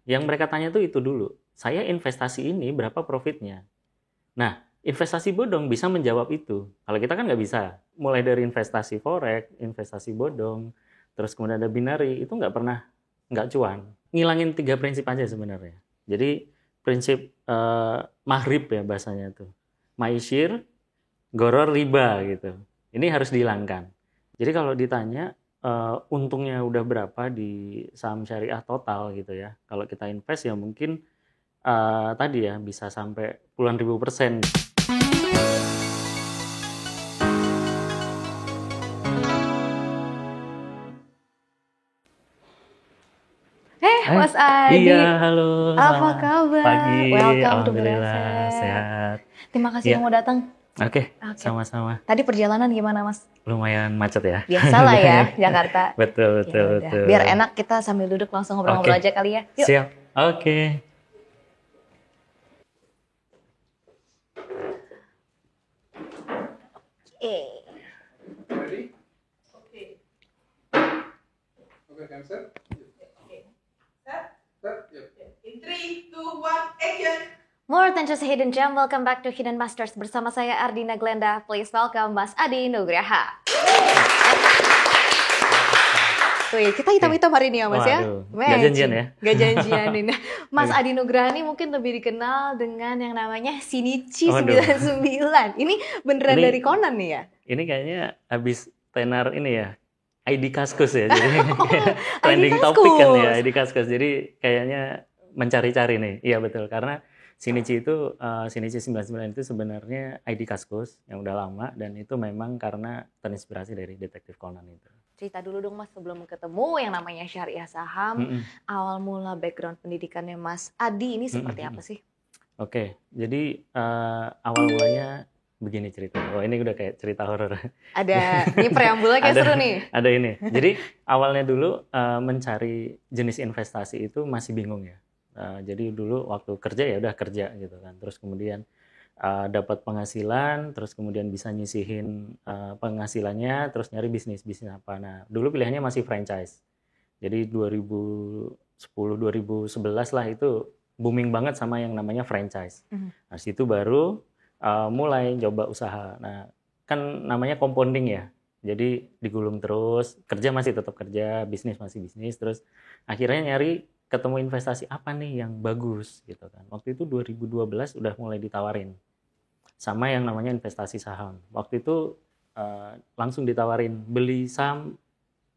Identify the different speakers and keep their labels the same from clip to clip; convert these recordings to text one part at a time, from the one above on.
Speaker 1: Yang mereka tanya tuh itu dulu. Saya investasi ini berapa profitnya? Nah, investasi bodong bisa menjawab itu. Kalau kita kan nggak bisa. Mulai dari investasi forex, investasi bodong, terus kemudian ada binary, itu nggak cuan. Ngilangin 3 prinsip aja sebenarnya. Jadi prinsip maghrib ya bahasanya tuh. Maishir, goror, riba gitu. Ini harus dihilangkan. Jadi kalau ditanya untungnya udah berapa di saham syariah total gitu ya. Kalau kita invest ya mungkin tadi ya bisa sampai puluhan ribu %.
Speaker 2: Mas Adi,
Speaker 1: Iya, halo,
Speaker 2: apa
Speaker 1: selamat pagi.
Speaker 2: kabar? Welcome to
Speaker 1: Alhamdulillah
Speaker 2: Miraset.
Speaker 1: sehat.
Speaker 2: Terima kasih
Speaker 1: Iya,
Speaker 2: yang mau datang.
Speaker 1: oke,
Speaker 2: Oke.
Speaker 1: sama-sama.
Speaker 2: Tadi perjalanan gimana, Mas?
Speaker 1: Lumayan macet ya.
Speaker 2: Biasalah ya, Jakarta.
Speaker 1: Betul,
Speaker 2: Ya
Speaker 1: betul,
Speaker 2: udah,
Speaker 1: betul.
Speaker 2: biar enak kita sambil duduk langsung ngobrol-ngobrol
Speaker 1: Oke,
Speaker 2: aja kali ya. Yuk.
Speaker 1: siap. Oke.
Speaker 3: Ready? Okay. Okay, can set?
Speaker 4: Okay. Set?
Speaker 3: Set? Yep.
Speaker 4: In 3, 2, 1, action!
Speaker 2: More than just a hidden gem, welcome back to Hidden Masters bersama saya Ardina Glenda. Please welcome Mas Adi Nugraha. Wih, kita hitam-hitam hari ini ya Mas ya.
Speaker 1: Waduh, nggak janjian ya?
Speaker 2: Nggak janjian ini. Mas Adi Nugraha ini mungkin lebih dikenal dengan yang namanya Shinichi
Speaker 1: Waduh.
Speaker 2: 99. Ini beneran
Speaker 1: Ini-
Speaker 2: dari Conan nih ya?
Speaker 1: Ini kayaknya habis tenar ini ya, ID Kaskus ya. Jadi
Speaker 2: ID
Speaker 1: trending topik kan ya,
Speaker 2: Kaskus.
Speaker 1: ID Kaskus. Jadi kayaknya mencari-cari nih. Iya betul, karena Shinichi itu, Shinichi 99 itu sebenarnya ID Kaskus yang udah lama, dan itu memang karena terinspirasi dari detektif Conan itu.
Speaker 2: Cerita dulu dong Mas sebelum ketemu yang namanya syariah saham.
Speaker 1: Mm-mm.
Speaker 2: Awal mula background pendidikannya Mas Adi ini seperti
Speaker 1: Mm-mm.
Speaker 2: apa sih?
Speaker 1: Oke, jadi awal mulanya begini cerita. Oh, ini udah kayak cerita horor.
Speaker 2: Ada, ini preambulnya kayak
Speaker 1: Ada.
Speaker 2: seru nih.
Speaker 1: Ada ini. Jadi awalnya dulu mencari jenis investasi itu masih bingung ya. Jadi dulu waktu kerja ya udah kerja gitu kan. Terus kemudian dapat penghasilan, terus kemudian bisa nyisihin penghasilannya, terus nyari bisnis apa. Nah, dulu pilihannya masih franchise. Jadi 2010-2011 lah itu booming banget sama yang namanya franchise. Nah, situ baru mulai coba usaha. Nah, kan namanya compounding ya. Jadi digulung terus, kerja masih tetap kerja, bisnis masih bisnis, terus akhirnya nyari ketemu investasi apa nih yang bagus gitu kan. Waktu itu 2012 udah mulai ditawarin sama yang namanya investasi saham. Waktu itu langsung ditawarin beli saham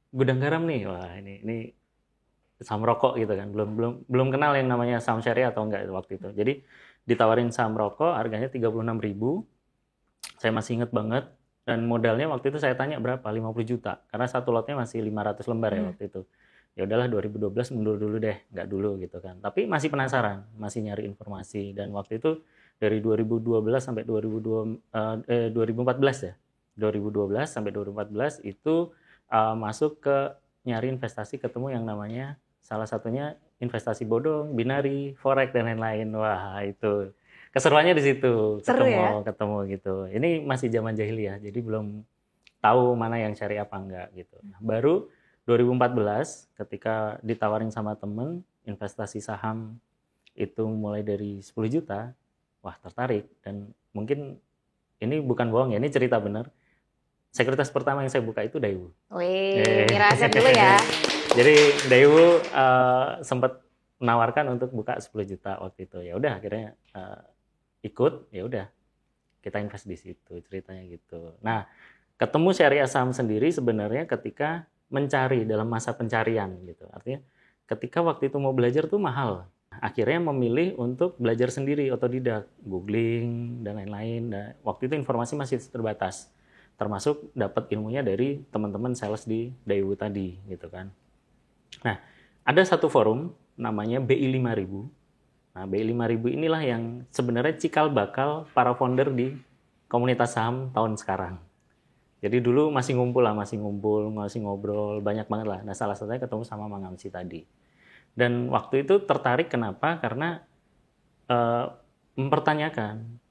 Speaker 1: Gudang Garam nih. Wah, ini saham rokok gitu kan. Belum kenal yang namanya saham syariah atau enggak waktu itu. Jadi ditawarin saham rokok harganya 36.000. Saya masih inget banget, dan modalnya waktu itu saya tanya berapa? 50 juta. Karena satu lotnya masih 500 lembar ya waktu itu. Ya udahlah 2012 mundur dulu deh, nggak dulu gitu kan. Tapi masih penasaran, masih nyari informasi, dan waktu itu dari 2012 sampai 2014 ya. 2012 sampai 2014 itu masuk ke nyari investasi, ketemu yang namanya salah satunya investasi bodong, binary, forex dan lain-lain. Wah, itu keseruannya di situ,
Speaker 2: Seru ya?
Speaker 1: ketemu gitu. Ini masih zaman jahiliyah, jadi belum tahu mana yang syariah apa enggak gitu. Nah, baru 2014 ketika ditawarin sama temen investasi saham itu mulai dari 10 juta, wah tertarik, dan mungkin ini bukan bohong ya, ini cerita bener. Sekuritas pertama yang saya buka itu Daewoo.
Speaker 2: Wih, Miraset dulu ya.
Speaker 1: Jadi Daewoo sempat menawarkan untuk buka 10 juta waktu itu. Ya udah akhirnya ikut, ya udah kita invest di situ, ceritanya gitu. Nah, ketemu syariah saham sendiri sebenarnya ketika mencari dalam masa pencarian gitu. Artinya ketika waktu itu mau belajar tuh mahal. Akhirnya memilih untuk belajar sendiri, otodidak, googling dan lain-lain. Nah, waktu itu informasi masih terbatas. Termasuk dapat ilmunya dari teman-teman sales di Daewoo tadi gitu kan. Nah, ada satu forum namanya BI 5000. Nah, BI 5000 inilah yang sebenarnya cikal bakal para founder di komunitas saham tahun sekarang. Jadi dulu masih ngumpul, masih ngobrol, banyak banget lah. Nah, salah satunya ketemu sama Mang Amsi tadi. Dan waktu itu tertarik kenapa? Karena mempertanyakan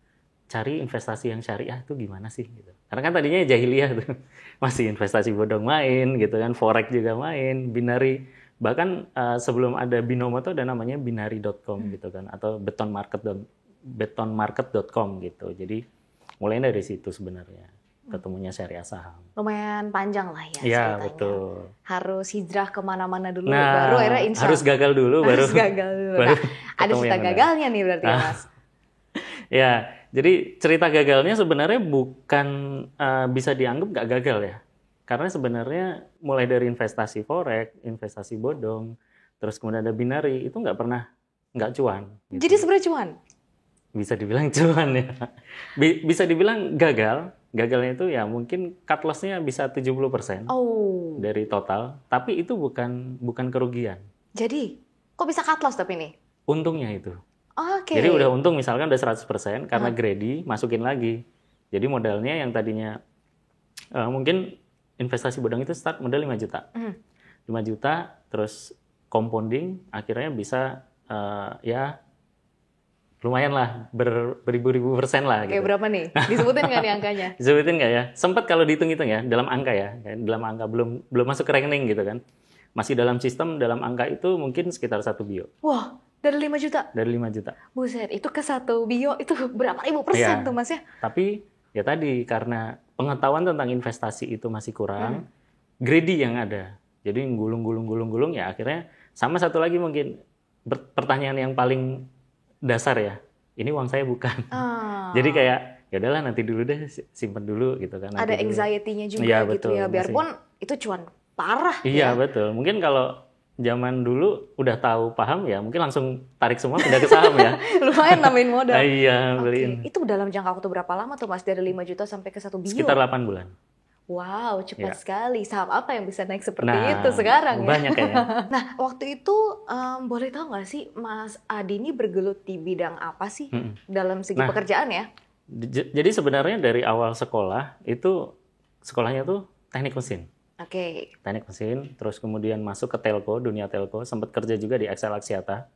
Speaker 1: cari investasi yang syariah itu gimana sih gitu. Karena kan tadinya jahiliyah tuh. Masih investasi bodong main gitu kan, forex juga main, binary Bahkan sebelum ada Binomo tuh ada namanya binary.com gitu kan, atau betonmarket.com gitu. Jadi mulai dari situ sebenarnya ketemunya syariah saham.
Speaker 2: Lumayan panjang lah ya
Speaker 1: Iya,
Speaker 2: ceritanya.
Speaker 1: betul.
Speaker 2: Harus hijrah kemana-mana dulu,
Speaker 1: Nah,
Speaker 2: baru akhirnya insaf.
Speaker 1: harus gagal dulu, baru
Speaker 2: Harus gagal dulu.
Speaker 1: baru
Speaker 2: Nah, ada
Speaker 1: ketemu
Speaker 2: cerita
Speaker 1: yang benar.
Speaker 2: gagalnya nih berarti ya, Mas.
Speaker 1: Ya, jadi cerita gagalnya sebenarnya bukan bisa dianggap nggak gagal ya. Karena sebenarnya mulai dari investasi forex, investasi bodong, terus kemudian ada binary, itu nggak cuan. Gitu.
Speaker 2: Jadi sebenarnya cuan.
Speaker 1: Bisa dibilang cuan ya. Bisa dibilang gagal. Gagalnya itu ya mungkin cut loss-nya bisa 70%
Speaker 2: Oh.
Speaker 1: dari total, tapi itu bukan kerugian.
Speaker 2: Jadi, kok bisa cut loss tapi nih?
Speaker 1: Untungnya itu.
Speaker 2: Oke.
Speaker 1: Jadi udah untung misalkan udah 100% karena greedy, masukin lagi. Jadi modalnya yang tadinya mungkin investasi bodong itu start modal 5 juta. 5 juta terus compounding akhirnya bisa ya lumayan lah beribu-ribu persen lah
Speaker 2: Kayak
Speaker 1: gitu.
Speaker 2: berapa nih? Disebutin nggak nih angkanya?
Speaker 1: Disebutin nggak ya? Sempat kalau dihitung-hitung ya dalam angka ya, dalam angka belum masuk ke rekening gitu kan. Masih dalam sistem dalam angka itu mungkin sekitar 1 bio.
Speaker 2: Wah, dari 5 juta?
Speaker 1: Dari 5 juta.
Speaker 2: Buset, itu ke 1 bio itu berapa ribu persen
Speaker 1: Iya.
Speaker 2: tuh Mas ya?
Speaker 1: Tapi ya tadi karena pengetahuan tentang investasi itu masih kurang, greedy yang ada. Jadi gulung ya akhirnya sama satu lagi mungkin pertanyaan yang paling dasar ya. Ini uang saya bukan. Jadi kayak ya udahlah nanti dulu deh simpen dulu gitu kan.
Speaker 2: Ada
Speaker 1: nanti dulu.
Speaker 2: anxiety-nya juga
Speaker 1: Iya,
Speaker 2: gitu
Speaker 1: betul,
Speaker 2: ya.
Speaker 1: masih.
Speaker 2: Biarpun itu cuan parah
Speaker 1: Iya
Speaker 2: ya.
Speaker 1: betul. Mungkin kalau zaman dulu udah tahu paham ya mungkin langsung tarik semua pindah ke saham ya.
Speaker 2: Lumayan nambahin modal.
Speaker 1: Iya
Speaker 2: Oke,
Speaker 1: beliin.
Speaker 2: itu dalam jangka waktu berapa lama tuh Mas dari 5 juta sampai ke 1 bio?
Speaker 1: Sekitar 8 bulan.
Speaker 2: Wow, cepat
Speaker 1: Ya.
Speaker 2: sekali. Saham apa yang bisa naik seperti
Speaker 1: Nah,
Speaker 2: itu sekarang ya?
Speaker 1: banyak kayaknya.
Speaker 2: Nah, waktu itu boleh tahu nggak sih Mas Adi ini bergelut di bidang apa sih dalam segi
Speaker 1: Nah.
Speaker 2: pekerjaan ya?
Speaker 1: Jadi sebenarnya dari awal sekolah itu sekolahnya tuh teknik mesin.
Speaker 2: Oke.
Speaker 1: Teknik mesin, terus kemudian masuk ke telco, dunia telco, sempat kerja juga di Excel Axiata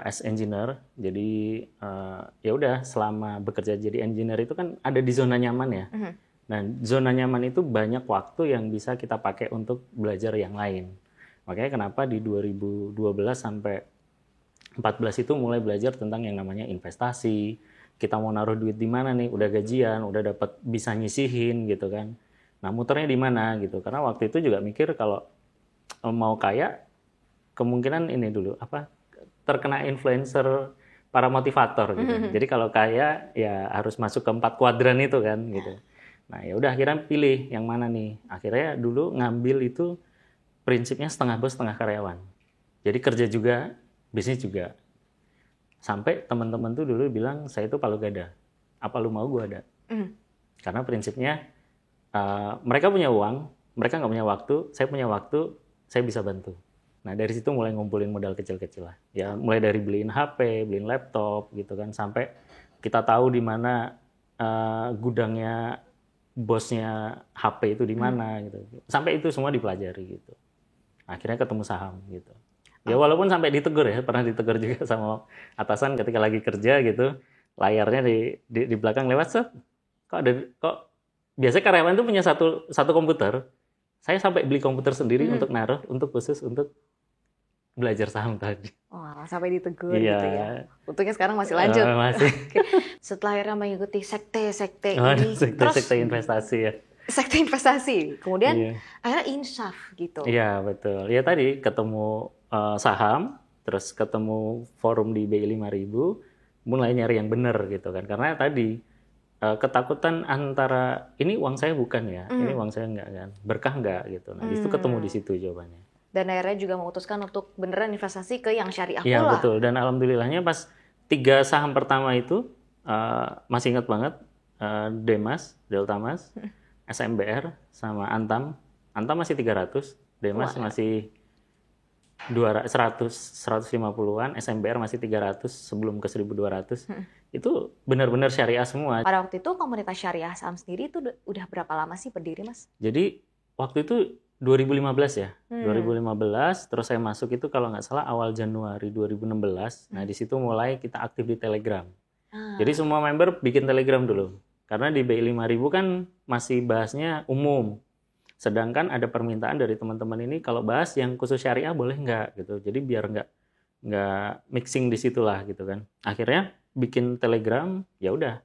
Speaker 1: as engineer. Jadi ya udah selama bekerja jadi engineer itu kan ada di zona nyaman ya. Nah, zona nyaman itu banyak waktu yang bisa kita pakai untuk belajar yang lain. Makanya kenapa di 2012 sampai 14 itu mulai belajar tentang yang namanya investasi. Kita mau naruh duit di mana nih? Udah gajian, udah dapat bisa nyisihin gitu kan. Nah, muternya di mana gitu. Karena waktu itu juga mikir kalau mau kaya kemungkinan ini dulu terkena influencer para motivator gitu. Jadi kalau kaya ya harus masuk ke 4 kuadran itu kan gitu. Nah, ya udah akhirnya pilih yang mana nih. Akhirnya dulu ngambil itu prinsipnya setengah bos, setengah karyawan. Jadi kerja juga, bisnis juga. Sampai teman-teman tuh dulu bilang, saya itu palu gada. Apa lu mau gua ada. Karena prinsipnya mereka punya uang, mereka nggak punya waktu, saya bisa bantu. Nah, dari situ mulai ngumpulin modal kecil-kecil lah. Ya, mulai dari beliin HP, beliin laptop gitu kan, sampai kita tahu di mana gudangnya bosnya HP itu di mana gitu. Sampai itu semua dipelajari gitu. Akhirnya ketemu saham gitu. Ya walaupun sampai ditegur ya, pernah ditegur juga sama atasan ketika lagi kerja gitu. Layarnya di belakang lewat set. Kok biasanya karyawan tuh punya satu komputer. Saya sampai beli komputer sendiri untuk naruh, untuk khusus untuk belajar saham tadi.
Speaker 2: Wah, sampai ditegur
Speaker 1: Iya.
Speaker 2: gitu ya. Untungnya sekarang masih lanjut.
Speaker 1: Masih.
Speaker 2: Oke. Setelah akhirnya mengikuti sekte-sekte
Speaker 1: Oh,
Speaker 2: ini,
Speaker 1: sekte investasi ya.
Speaker 2: sekte investasi, kemudian
Speaker 1: Iya.
Speaker 2: akhirnya insaf gitu.
Speaker 1: Iya, betul. Ya tadi ketemu saham, terus ketemu forum di BI 5000, mulai nyari yang benar gitu kan. Karena tadi ketakutan antara ini uang saya bukan ya, ini uang saya enggak kan, berkah enggak gitu. Nah, di situ ketemu di situ jawabannya.
Speaker 2: Dan akhirnya juga memutuskan untuk beneran investasi ke yang syariah
Speaker 1: Iya,
Speaker 2: pula.
Speaker 1: betul. Dan alhamdulillahnya pas 3 saham pertama itu masih ingat banget Demas, Deltamas, SMBR sama Antam. Antam masih 300, Demas masih 150-an, SMBR masih 300 sebelum ke 1200. Itu benar-benar syariah semua.
Speaker 2: Pada waktu itu komunitas syariah saham sendiri itu udah berapa lama sih berdiri, Mas?
Speaker 1: Jadi waktu itu 2015 ya. 2015 terus saya masuk itu kalau nggak salah awal Januari 2016. Nah, di situ mulai kita aktif di Telegram. Jadi semua member bikin Telegram dulu. Karena di BI 5000 kan masih bahasnya umum. Sedangkan ada permintaan dari teman-teman ini kalau bahas yang khusus syariah boleh nggak gitu. Jadi biar nggak mixing di situlah gitu kan. Akhirnya bikin Telegram, ya udah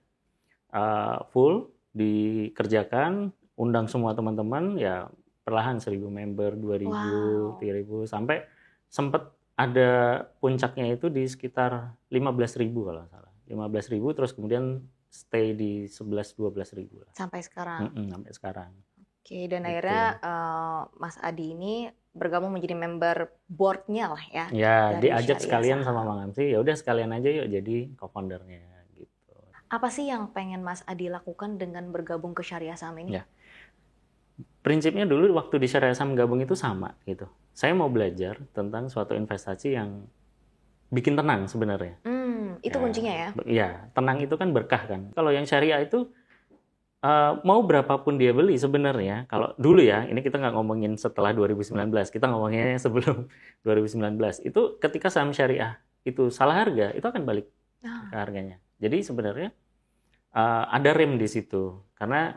Speaker 1: full dikerjakan, undang semua teman-teman, ya perlahan 1.000 member, 2.000, 3.000 sampai sempet ada puncaknya itu di sekitar 15.000 kalau nggak salah. 15.000 terus kemudian stay di 11-12.000 lah.
Speaker 2: Sampai sekarang.
Speaker 1: Sampai sekarang.
Speaker 2: Oke, dan
Speaker 1: Gitu.
Speaker 2: akhirnya Mas Adi ini bergabung menjadi member board-nya lah ya.
Speaker 1: Ya,
Speaker 2: dari
Speaker 1: diajak
Speaker 2: Syariah
Speaker 1: sekalian
Speaker 2: Saham.
Speaker 1: sama Mang Amsi, ya udah sekalian aja yuk jadi co-foundernya gitu.
Speaker 2: Apa sih yang pengen Mas Adi lakukan dengan bergabung ke Syariah Saham ini?
Speaker 1: Ya. Prinsipnya dulu waktu di Syariah Saham gabung itu sama gitu. Saya mau belajar tentang suatu investasi yang bikin tenang sebenarnya.
Speaker 2: Itu kuncinya ya?
Speaker 1: Iya, tenang itu kan berkah kan. Kalau yang syariah itu mau berapapun dia beli sebenarnya. Kalau dulu ya, ini kita nggak ngomongin setelah 2019, kita ngomonginnya sebelum 2019. Itu ketika saham syariah itu salah harga, itu akan balik ke harganya. Jadi sebenarnya ada rem di situ. Karena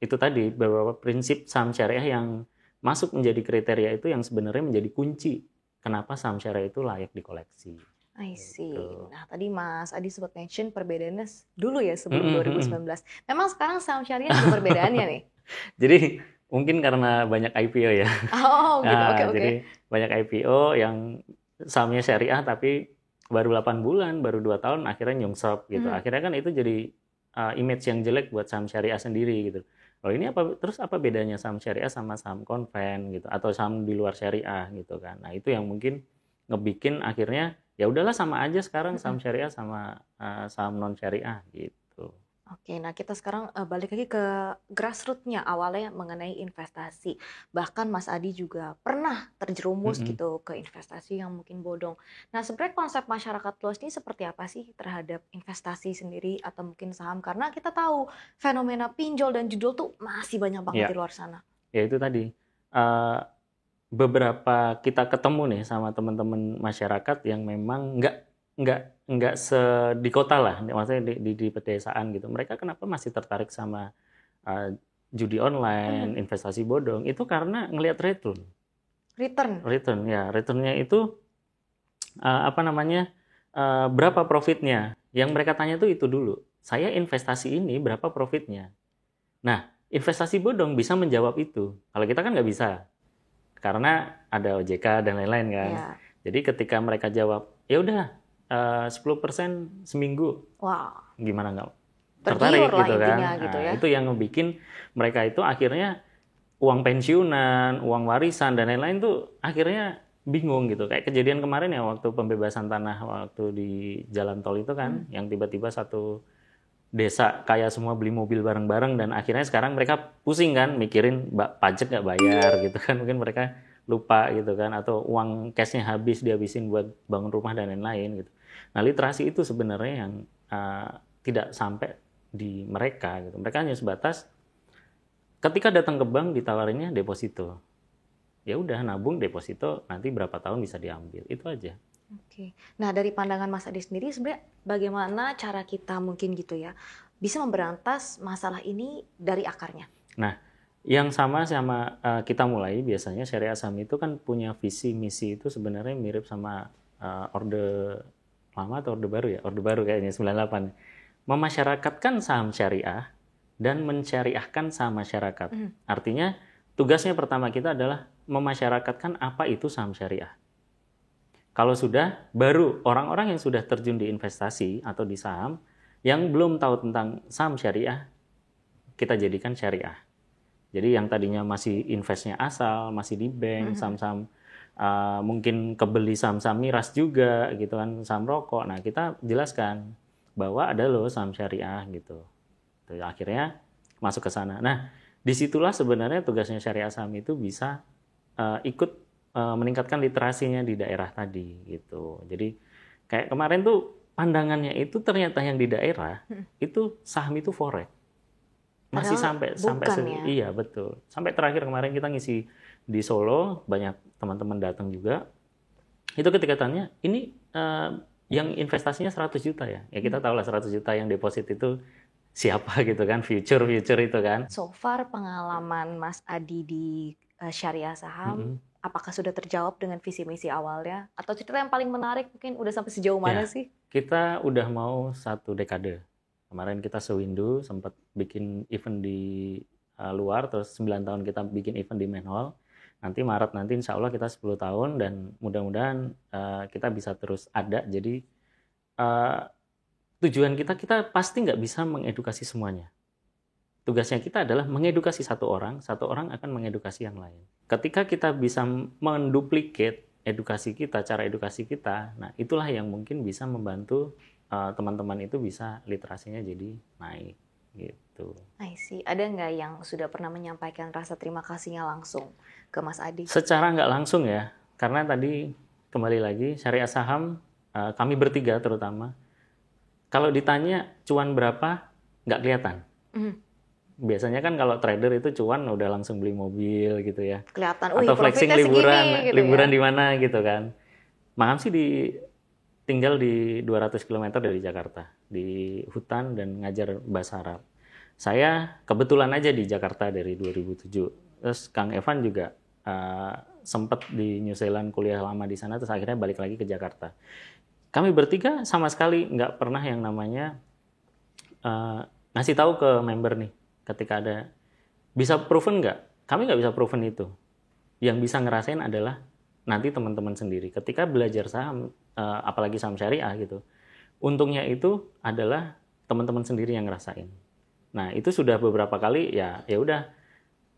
Speaker 1: itu tadi beberapa prinsip saham syariah yang masuk menjadi kriteria itu yang sebenarnya menjadi kunci kenapa saham syariah itu layak dikoleksi.
Speaker 2: I see.
Speaker 1: Gitu.
Speaker 2: Nah, tadi Mas Adi sempat mention perbedaannya dulu ya sebelum 2019. Memang sekarang saham syariah ada perbedaannya nih?
Speaker 1: Jadi mungkin karena banyak IPO ya.
Speaker 2: Oh, gitu. Oke.
Speaker 1: Jadi banyak IPO yang sahamnya syariah tapi baru 8 bulan, baru 2 tahun akhirnya nyungsep gitu. Akhirnya kan itu jadi image yang jelek buat saham syariah sendiri gitu. Oh ini terus apa bedanya saham syariah sama saham konven gitu atau saham di luar syariah gitu kan. Nah, itu yang mungkin ngebikin akhirnya ya udahlah sama aja sekarang saham syariah sama saham non syariah gitu.
Speaker 2: Oke, nah kita sekarang balik lagi ke grassroots-nya awalnya mengenai investasi. Bahkan Mas Adi juga pernah terjerumus gitu ke investasi yang mungkin bodong. Nah, sebenarnya konsep masyarakat luas ini seperti apa sih terhadap investasi sendiri atau mungkin saham? Karena kita tahu fenomena pinjol dan judul tuh masih banyak banget di luar sana.
Speaker 1: Ya itu tadi. Beberapa kita ketemu nih sama teman-teman masyarakat yang memang nggak di kota lah, maksudnya di pedesaan gitu. Mereka kenapa masih tertarik sama judi online, investasi bodong? Itu karena ngelihat return ya, returnnya itu berapa profitnya? Yang mereka tanya tuh itu dulu. Saya investasi ini berapa profitnya? Nah, investasi bodong bisa menjawab itu. Kalau kita kan nggak bisa. Karena ada OJK dan lain-lain kan.
Speaker 2: Ya.
Speaker 1: Jadi ketika mereka jawab, ya udah 10% seminggu.
Speaker 2: Wow.
Speaker 1: Gimana nggak
Speaker 2: tertarik
Speaker 1: gitu kan?
Speaker 2: Gitu ya.
Speaker 1: Itu yang ngebikin mereka itu akhirnya uang pensiunan, uang warisan dan lain-lain tuh akhirnya bingung gitu. Kayak kejadian kemarin ya waktu pembebasan tanah waktu di jalan tol itu kan, yang tiba-tiba satu desa kaya semua beli mobil bareng-bareng dan akhirnya sekarang mereka pusing kan mikirin pajak nggak bayar gitu kan, mungkin mereka lupa gitu kan, atau uang cashnya habis dihabisin buat bangun rumah dan lain-lain gitu. Nah, literasi itu sebenarnya yang tidak sampai di mereka gitu. Mereka hanya sebatas ketika datang ke bank ditawarinnya deposito, ya udah nabung deposito nanti berapa tahun bisa diambil, itu aja.
Speaker 2: Oke. Nah, dari pandangan Mas Adi sendiri sebenarnya bagaimana cara kita mungkin gitu ya bisa memberantas masalah ini dari akarnya?
Speaker 1: Nah, yang sama kita mulai biasanya syariah saham itu kan punya visi misi itu sebenarnya mirip sama orde lama atau orde baru ya? Orde baru kayaknya 98. Memasyarakatkan saham syariah dan mensyariahkan saham masyarakat. Artinya tugasnya pertama kita adalah memasyarakatkan apa itu saham syariah. Kalau sudah, baru orang-orang yang sudah terjun di investasi atau di saham, yang belum tahu tentang saham syariah, kita jadikan syariah. Jadi yang tadinya masih investnya asal, masih di bank, saham-saham, mungkin kebeli saham-saham miras juga, gitu kan, saham rokok. Nah, kita jelaskan bahwa ada loh saham syariah gitu. Akhirnya masuk ke sana. Nah, disitulah sebenarnya tugasnya syariah saham itu bisa ikut meningkatkan literasinya di daerah tadi gitu. Jadi kayak kemarin tuh pandangannya itu ternyata yang di daerah itu saham itu forex. Masih sampai
Speaker 2: ya?
Speaker 1: Iya, betul. Sampai terakhir kemarin kita ngisi di Solo, banyak teman-teman datang juga. Itu ketika tanya, ini yang investasinya 100 juta ya? Ya kita tahu lah 100 juta yang deposit itu siapa gitu kan, future itu kan.
Speaker 2: So far pengalaman Mas Adi di Syariah Saham, apakah sudah terjawab dengan visi misi awalnya? Atau cerita yang paling menarik mungkin udah sampai sejauh mana sih?
Speaker 1: Kita udah mau 1 dekade. Kemarin kita sewindu sempat bikin event di luar, terus 9 tahun kita bikin event di main hall. Nanti Maret nanti insya Allah kita 10 tahun dan mudah-mudahan kita bisa terus ada. Jadi tujuan kita pasti nggak bisa mengedukasi semuanya. Tugasnya kita adalah mengedukasi satu orang akan mengedukasi yang lain. Ketika kita bisa menduplikat edukasi kita, cara edukasi kita, nah itulah yang mungkin bisa membantu teman-teman itu bisa literasinya jadi naik gitu.
Speaker 2: I see. Ada nggak yang sudah pernah menyampaikan rasa terima kasihnya langsung ke Mas Adi?
Speaker 1: Secara nggak langsung ya, karena tadi kembali lagi Syariah Saham, kami bertiga terutama, kalau ditanya cuan berapa, nggak kelihatan. Biasanya kan kalau trader itu cuan udah langsung beli mobil gitu ya.
Speaker 2: Kelihatan,
Speaker 1: atau flexing liburan,
Speaker 2: segini, gitu
Speaker 1: liburan
Speaker 2: ya?
Speaker 1: di mana gitu kan. Mangam sih tinggal di 200 km dari Jakarta, di hutan dan ngajar bahasa Arab. Saya kebetulan aja di Jakarta dari 2007. Terus Kang Evan juga sempat di New Zealand kuliah lama di sana, terus akhirnya balik lagi ke Jakarta. Kami bertiga sama sekali nggak pernah yang namanya ngasih tahu ke member nih, ketika ada bisa proven nggak? Kami nggak bisa proven itu. Yang bisa ngerasain adalah nanti teman-teman sendiri. Ketika belajar saham, apalagi saham syariah gitu, untungnya itu adalah teman-teman sendiri yang ngerasain. Nah itu sudah beberapa kali ya udah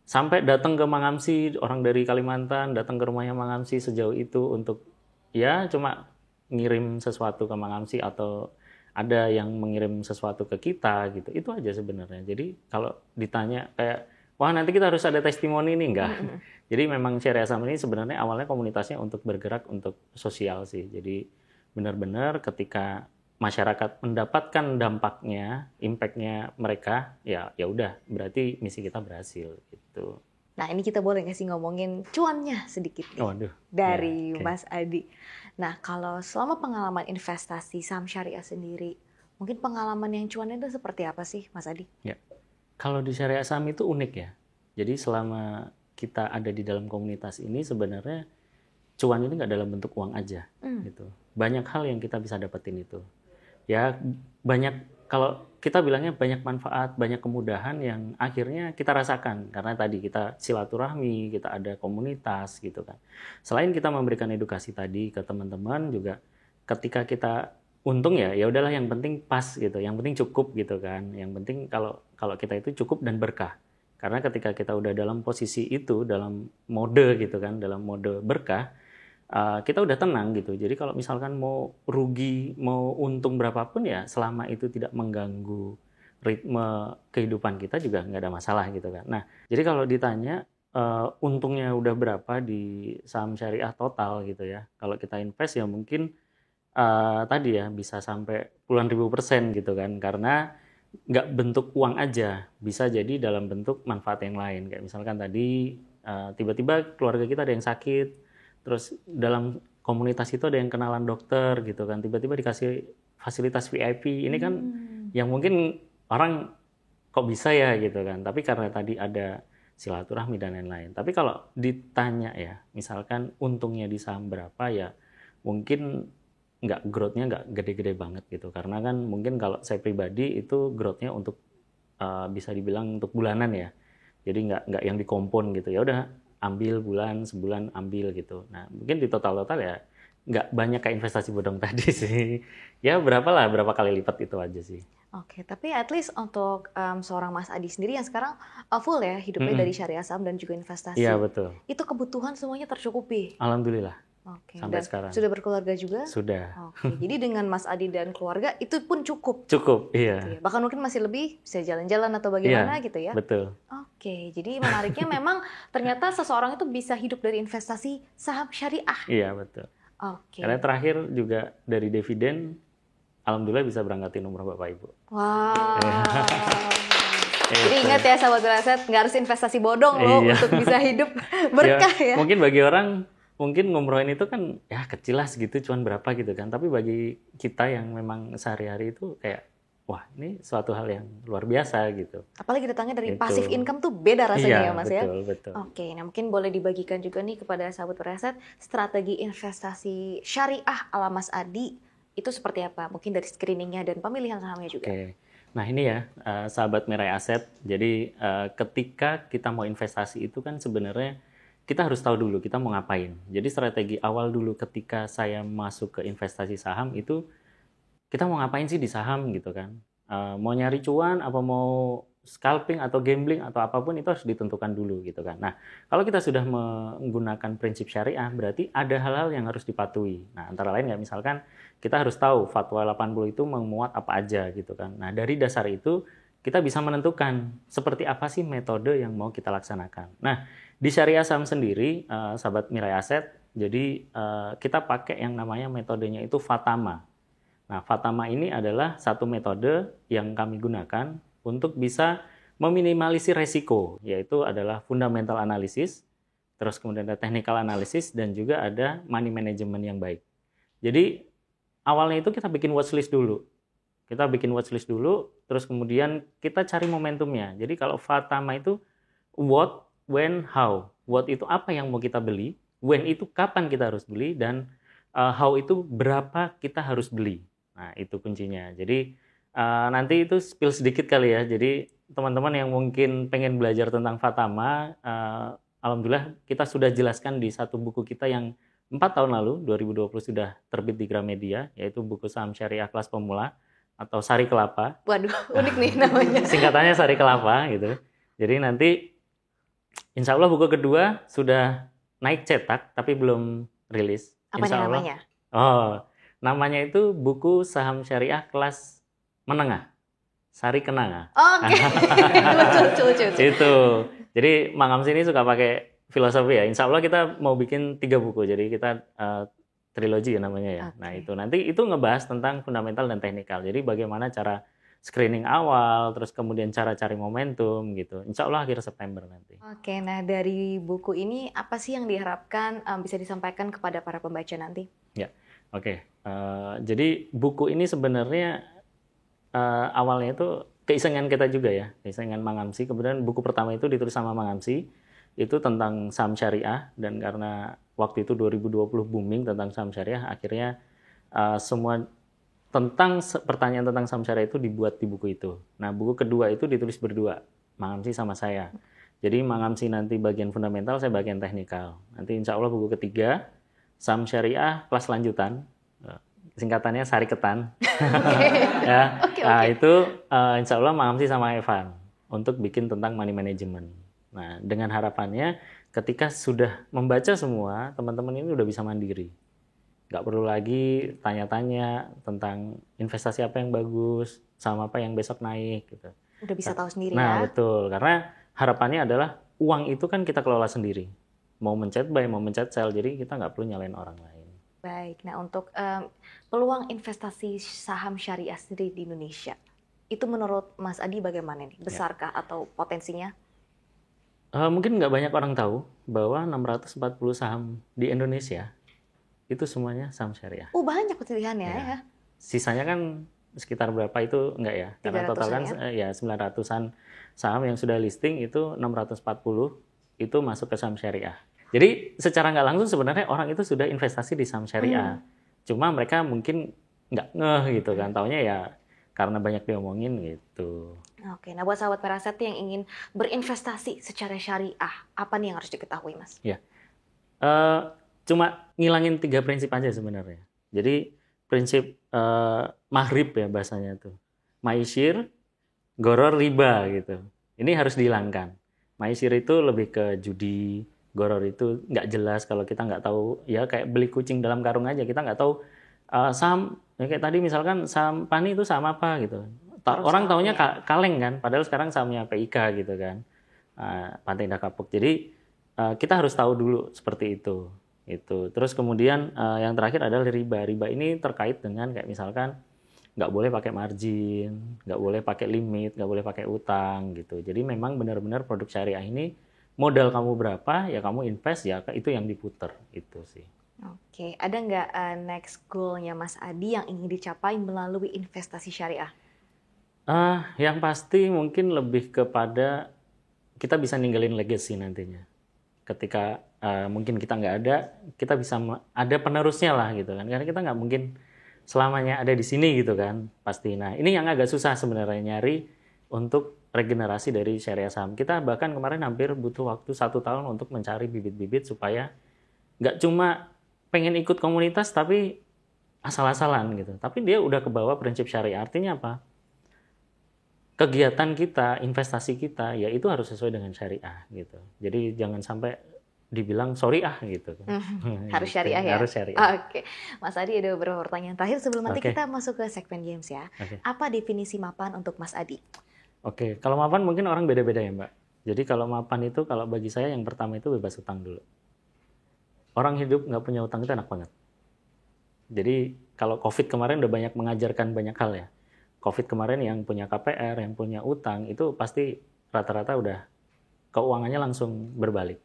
Speaker 1: sampai datang ke Mangamsi, orang dari Kalimantan datang ke rumahnya Mangamsi sejauh itu untuk ya cuma ngirim sesuatu ke Mangamsi atau ada yang mengirim sesuatu ke kita gitu. Itu aja sebenarnya. Jadi kalau ditanya kayak wah nanti kita harus ada testimoni nih, enggak. Jadi memang Syariah Saham ini sebenarnya awalnya komunitasnya untuk bergerak untuk sosial sih. Jadi benar-benar ketika masyarakat mendapatkan dampaknya, impact-nya mereka, ya udah berarti misi kita berhasil gitu.
Speaker 2: Nah ini kita boleh nggak sih ngomongin cuannya sedikit nih, dari Mas Adi. Nah kalau selama pengalaman investasi saham syariah sendiri, mungkin pengalaman yang cuannya itu seperti apa sih Mas Adi?
Speaker 1: Ya, kalau di syariah saham itu unik ya. Jadi selama kita ada di dalam komunitas ini sebenarnya cuan ini nggak dalam bentuk uang aja gitu. Banyak hal yang kita bisa dapetin itu. Ya banyak, kalau kita bilangnya banyak manfaat, banyak kemudahan yang akhirnya kita rasakan karena tadi kita silaturahmi, kita ada komunitas gitu kan. Selain kita memberikan edukasi tadi ke teman-teman juga, ketika kita untung ya udahlah yang penting pas gitu, yang penting cukup gitu kan. Yang penting kalau kita itu cukup dan berkah. Karena ketika kita udah dalam posisi itu, dalam mode gitu kan, dalam mode berkah, kita udah tenang gitu. Jadi kalau misalkan mau rugi, mau untung berapapun ya selama itu tidak mengganggu ritme kehidupan kita juga nggak ada masalah gitu kan. Nah, jadi kalau ditanya untungnya udah berapa di saham syariah total gitu ya. Kalau kita invest ya mungkin tadi ya bisa sampai puluhan ribu % gitu kan. Karena nggak bentuk uang aja, bisa jadi dalam bentuk manfaat yang lain. Kayak misalkan tadi tiba-tiba keluarga kita ada yang sakit, terus dalam komunitas itu ada yang kenalan dokter gitu kan, tiba-tiba dikasih fasilitas VIP. Ini kan yang mungkin orang kok bisa ya gitu kan, tapi karena tadi ada silaturahmi dan lain-lain. Tapi kalau ditanya ya, misalkan untungnya di saham berapa ya, mungkin growth-nya nggak gede-gede banget gitu. Karena kan mungkin kalau saya pribadi itu growth-nya untuk bisa dibilang untuk bulanan ya. Jadi nggak yang dikompon gitu. Ya udah ambil sebulan ambil gitu. Nah mungkin di total ya nggak banyak kayak investasi bodong tadi sih. Ya berapa kali lipat itu aja sih.
Speaker 2: Oke, tapi at least untuk seorang Mas Adi sendiri yang sekarang full ya hidupnya dari syariah saham dan juga investasi.
Speaker 1: Iya betul.
Speaker 2: Itu kebutuhan semuanya tercukupi.
Speaker 1: Alhamdulillah.
Speaker 2: Oke.
Speaker 1: Sampai
Speaker 2: dan
Speaker 1: sekarang.
Speaker 2: Sudah berkeluarga juga?
Speaker 1: Sudah.
Speaker 2: Oke. Jadi dengan Mas Adi dan keluarga itu pun cukup.
Speaker 1: Cukup, iya.
Speaker 2: Oke. Bahkan mungkin masih lebih, bisa jalan-jalan atau bagaimana gitu ya?
Speaker 1: Betul.
Speaker 2: Oke. Jadi menariknya memang ternyata seseorang itu bisa hidup dari investasi saham syariah.
Speaker 1: Iya betul.
Speaker 2: Oke.
Speaker 1: Karena terakhir juga dari dividen, alhamdulillah bisa berangkatin umroh Bapak Ibu.
Speaker 2: Wow. Jadi ingat ya sahabat beraset, nggak harus investasi bodong loh untuk bisa hidup berkah ya.
Speaker 1: Mungkin bagi orang ngumrohin itu kan ya kecil lah segitu, cuman berapa gitu kan. Tapi bagi kita yang memang sehari-hari itu kayak wah ini suatu hal yang luar biasa gitu.
Speaker 2: Apalagi datangnya dari
Speaker 1: Itu.
Speaker 2: passive income tuh beda rasanya
Speaker 1: Iya,
Speaker 2: ya Mas
Speaker 1: betul,
Speaker 2: ya.
Speaker 1: betul.
Speaker 2: Oke, nah mungkin boleh dibagikan juga nih kepada sahabat Beraset strategi investasi syariah ala Mas Adi itu seperti apa? Mungkin dari screeningnya dan pemilihan sahamnya juga.
Speaker 1: Oke. Nah ini ya sahabat Mirai Aset. Jadi ketika kita mau investasi itu kan sebenarnya kita harus tahu dulu kita mau ngapain. Jadi strategi awal dulu ketika saya masuk ke investasi saham itu kita mau ngapain sih di saham gitu kan. Mau nyari cuan apa mau scalping atau gambling atau apapun itu harus ditentukan dulu gitu kan. Nah kalau kita sudah menggunakan prinsip syariah berarti ada hal-hal yang harus dipatuhi. Nah antara lain ya misalkan kita harus tahu fatwa 80 itu memuat apa aja gitu kan. Nah dari dasar itu kita bisa menentukan seperti apa sih metode yang mau kita laksanakan. Nah di syariah saham sendiri sahabat Mirai Aset jadi kita pakai yang namanya metodenya itu Fatama. Nah, Fatama ini adalah satu metode yang kami gunakan untuk bisa meminimalisir resiko, yaitu adalah fundamental analysis, terus kemudian ada technical analysis, dan juga ada money management yang baik. Jadi, awalnya itu kita bikin watchlist dulu. Kita bikin watchlist dulu, terus kemudian kita cari momentumnya. Jadi, kalau Fatama itu what, when, how. What itu apa yang mau kita beli, when itu kapan kita harus beli, dan how itu berapa kita harus beli. Nah, itu kuncinya. Jadi, nanti itu spill sedikit kali ya. Jadi, teman-teman yang mungkin pengen belajar tentang Fatama, alhamdulillah kita sudah jelaskan di satu buku kita yang 4 tahun lalu, 2020 sudah terbit di Gramedia, yaitu buku Saham Syariah Kelas Pemula, atau Sari Kelapa.
Speaker 2: Waduh, unik nih namanya.
Speaker 1: Singkatannya Sari Kelapa, gitu. Jadi, nanti insya Allah buku kedua sudah naik cetak, tapi belum rilis.
Speaker 2: Apa
Speaker 1: Insya Allah.
Speaker 2: namanya?
Speaker 1: Namanya itu buku Saham Syariah Kelas Menengah, Sari Kenanga.
Speaker 2: Oke, lucu.
Speaker 1: Itu. Jadi Mang Amsi ini suka pakai filosofi ya. Insya Allah kita mau bikin 3 buku. Jadi kita trilogi ya namanya ya.
Speaker 2: Okay.
Speaker 1: Nah itu nanti itu ngebahas tentang fundamental dan teknikal. Jadi bagaimana cara screening awal, terus kemudian cara cari momentum gitu. Insya Allah akhir September nanti.
Speaker 2: Oke, nah dari buku ini apa sih yang diharapkan bisa disampaikan kepada para pembaca nanti?
Speaker 1: Ya. Oke, jadi buku ini sebenarnya awalnya itu keisengan kita juga ya, keisengan Mang Amsi. Kemudian buku pertama itu ditulis sama Mang Amsi, itu tentang saham syariah, dan karena waktu itu 2020 booming tentang saham syariah, akhirnya semua pertanyaan tentang saham syariah itu dibuat di buku itu. Nah, buku kedua itu ditulis berdua, Mang Amsi sama saya. Jadi Mang Amsi nanti bagian fundamental, saya bagian teknikal. Nanti insya Allah buku ketiga, Saham Syariah Kelas Lanjutan, singkatannya Sari Ketan. Ya. Nah, itu insya Allah Mang Amsi sama Evan untuk bikin tentang money management. Nah, dengan harapannya ketika sudah membaca semua, teman-teman ini udah bisa mandiri. Nggak perlu lagi tanya-tanya tentang investasi apa yang bagus, saham apa yang besok naik gitu.
Speaker 2: Udah bisa tahu sendiri
Speaker 1: Nah,
Speaker 2: ya.
Speaker 1: betul. Karena harapannya adalah uang itu kan kita kelola sendiri. Mau mencet buy, mau mencet sell, jadi kita nggak perlu nyalain orang lain.
Speaker 2: Baik, nah untuk peluang investasi saham syariah sendiri di Indonesia, itu menurut Mas Adi bagaimana nih? Besarkah atau potensinya?
Speaker 1: Mungkin nggak banyak orang tahu bahwa 640 saham di Indonesia itu semuanya saham syariah.
Speaker 2: Banyak pilihannya ya.
Speaker 1: Sisanya kan sekitar berapa itu enggak ya? Karena total kan ya 900-an saham yang sudah listing itu 640 itu masuk ke saham syariah. Jadi secara nggak langsung sebenarnya orang itu sudah investasi di saham syariah. Cuma mereka mungkin nggak ngeh gitu kan. Taunya ya karena banyak diomongin gitu.
Speaker 2: Oke, nah buat sahabat Beraset yang ingin berinvestasi secara syariah, apa nih yang harus diketahui, Mas?
Speaker 1: Ya, cuma ngilangin 3 prinsip aja sebenarnya. Jadi prinsip maghrib ya bahasanya tuh. Maisir, goror, riba gitu. Ini harus dihilangkan. Maisir itu lebih ke judi, goror itu nggak jelas kalau kita nggak tahu, ya kayak beli kucing dalam karung aja, kita nggak tahu saham, ya kayak tadi misalkan saham Pani itu saham apa gitu. Orang taunya kaleng kan, padahal sekarang sahamnya PIK gitu kan, Pantai Indah Kapuk. Jadi kita harus tahu dulu seperti itu. Terus kemudian yang terakhir adalah riba. Riba ini terkait dengan kayak misalkan nggak boleh pakai margin, nggak boleh pakai limit, nggak boleh pakai utang gitu. Jadi memang benar-benar produk syariah ini modal kamu berapa ya kamu invest ya itu yang diputer itu sih.
Speaker 2: Oke, ada nggak next goal-nya Mas Adi yang ingin dicapai melalui investasi syariah?
Speaker 1: Yang pasti mungkin lebih kepada kita bisa ninggalin legacy nantinya. Ketika mungkin kita nggak ada, kita bisa ada penerusnya lah gitu kan. Karena kita nggak mungkin selamanya ada di sini gitu kan, pasti. Nah ini yang agak susah sebenarnya nyari untuk regenerasi dari syariah saham. Kita bahkan kemarin hampir butuh waktu 1 tahun untuk mencari bibit-bibit supaya nggak cuma pengen ikut komunitas tapi asal-asalan gitu. Tapi dia udah kebawa prinsip syariah. Artinya apa? Kegiatan kita, investasi kita, ya itu harus sesuai dengan syariah gitu. Jadi jangan sampai dibilang sorry gitu.
Speaker 2: Harus syariah ya?
Speaker 1: Harus syariah.
Speaker 2: Oke. Mas Adi ada beberapa pertanyaan terakhir sebelum nanti kita masuk ke segmen games ya. Apa definisi mapan untuk Mas Adi?
Speaker 1: Oke, kalau mapan mungkin orang beda-beda ya Mbak. Jadi kalau mapan itu, kalau bagi saya yang pertama itu bebas utang dulu. Orang hidup nggak punya utang itu enak banget. Jadi kalau COVID kemarin udah banyak mengajarkan banyak hal ya. COVID kemarin yang punya KPR, yang punya utang, itu pasti rata-rata udah keuangannya langsung berbalik.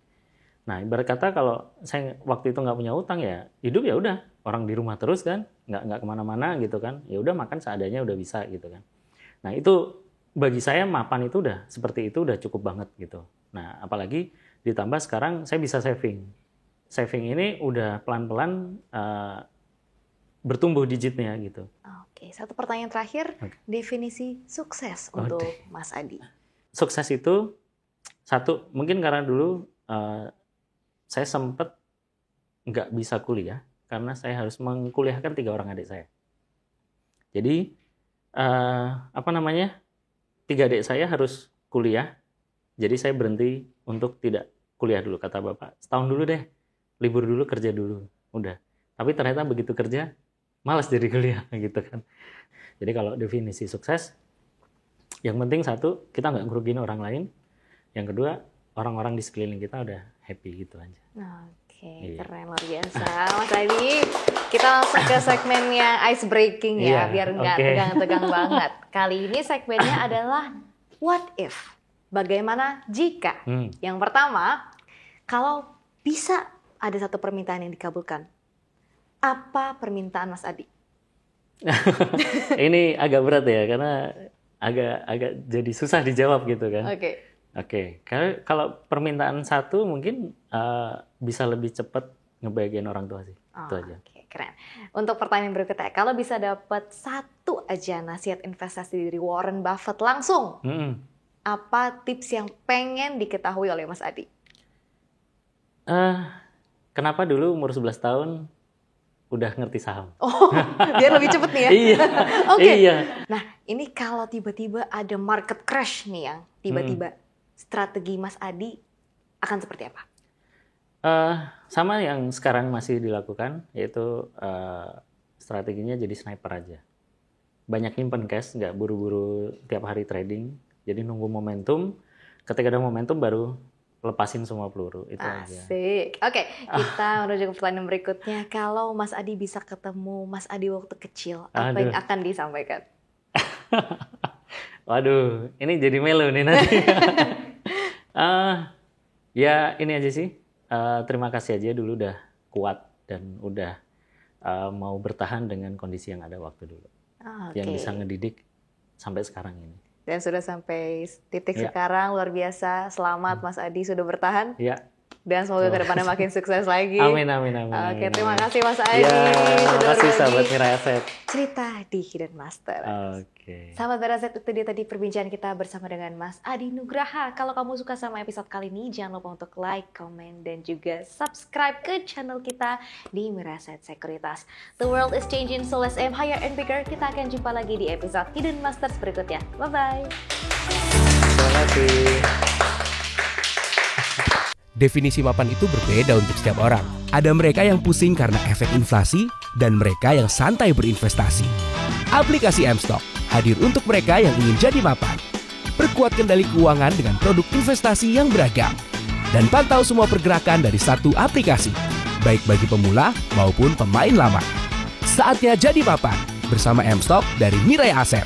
Speaker 1: Nah, ibarat kata kalau saya waktu itu nggak punya utang ya, hidup ya udah, orang di rumah terus kan, nggak kemana-mana gitu kan, ya udah makan seadanya udah bisa gitu kan. Nah itu bagi saya mapan itu udah seperti itu udah cukup banget gitu. Nah apalagi ditambah sekarang saya bisa saving. Saving ini udah pelan-pelan bertumbuh digitnya gitu.
Speaker 2: Oke, satu pertanyaan terakhir, definisi sukses untuk Mas Adi.
Speaker 1: Sukses itu satu, mungkin karena dulu saya sempat nggak bisa kuliah karena saya harus mengkuliahkan 3 orang adik saya. Jadi 3 adik saya harus kuliah, jadi saya berhenti untuk tidak kuliah dulu, kata bapak. Setahun dulu deh, libur dulu, kerja dulu, udah. Tapi ternyata begitu kerja, malas jadi kuliah gitu kan. Jadi kalau definisi sukses, yang penting satu, kita nggak ngerugiin orang lain. Yang kedua, orang-orang di sekeliling kita udah happy gitu aja.
Speaker 2: Oke, keren, luar biasa. Mas Adi, kita langsung ke segmennya ice breaking ya, biar nggak tegang-tegang banget. Kali ini segmennya adalah what if? Bagaimana jika? Yang pertama, kalau bisa ada satu permintaan yang dikabulkan, apa permintaan Mas Adi?
Speaker 1: Ini agak berat ya, karena agak jadi susah dijawab gitu kan. Oke. Kalau permintaan satu mungkin bisa lebih cepat ngebahagiain orang tua sih. Itu aja.
Speaker 2: Oke, keren. Untuk pertanyaan berikutnya, kalau bisa dapat satu aja nasihat investasi dari Warren Buffett langsung, apa tips yang pengen diketahui oleh Mas Adi?
Speaker 1: Kenapa dulu umur 11 tahun udah ngerti saham?
Speaker 2: Biar lebih cepet nih ya?
Speaker 1: Iya.
Speaker 2: Nah, ini kalau tiba-tiba ada market crash nih yang tiba-tiba, strategi Mas Adi akan seperti apa?
Speaker 1: Sama yang sekarang masih dilakukan, yaitu strateginya jadi sniper aja. Banyak nyimpen cash, nggak buru-buru tiap hari trading. Jadi nunggu momentum, ketika ada momentum baru lepasin semua peluru. Itu
Speaker 2: asik. Aja. Oke, kita menuju ke pertanyaan berikutnya. Kalau Mas Adi bisa ketemu Mas Adi waktu kecil, apa yang akan disampaikan?
Speaker 1: Waduh, ini jadi melo nih nanti. Ya ini aja sih. Terima kasih aja dulu udah kuat dan udah mau bertahan dengan kondisi yang ada waktu dulu. Yang bisa ngedidik sampai sekarang ini.
Speaker 2: Dan sudah sampai titik sekarang, luar biasa. Selamat Mas Adi sudah bertahan.
Speaker 1: Iya.
Speaker 2: Dan semoga ke depannya makin sukses lagi.
Speaker 1: Amin.
Speaker 2: Oke, terima kasih Mas Adi.
Speaker 1: Terima kasih sahabat Mirai Aset.
Speaker 2: Cerita di Hidden Master. Sahabat Mirai Aset, itu dia tadi perbincangan kita bersama dengan Mas Adi Nugraha. Kalau kamu suka sama episode kali ini, jangan lupa untuk like, comment, dan juga subscribe ke channel kita di Mirai Aset Sekuritas. The world is changing, so let's aim higher and bigger. Kita akan jumpa lagi di episode Hidden Masters berikutnya. Bye-bye.
Speaker 1: Terima kasih.
Speaker 5: Definisi mapan itu berbeda untuk setiap orang. Ada mereka yang pusing karena efek inflasi dan mereka yang santai berinvestasi. Aplikasi M-Stock hadir untuk mereka yang ingin jadi mapan. Perkuat kendali keuangan dengan produk investasi yang beragam. Dan pantau semua pergerakan dari satu aplikasi, baik bagi pemula maupun pemain lama. Saatnya jadi mapan bersama M-Stock dari Mirai Aset.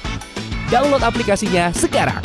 Speaker 5: Download aplikasinya sekarang.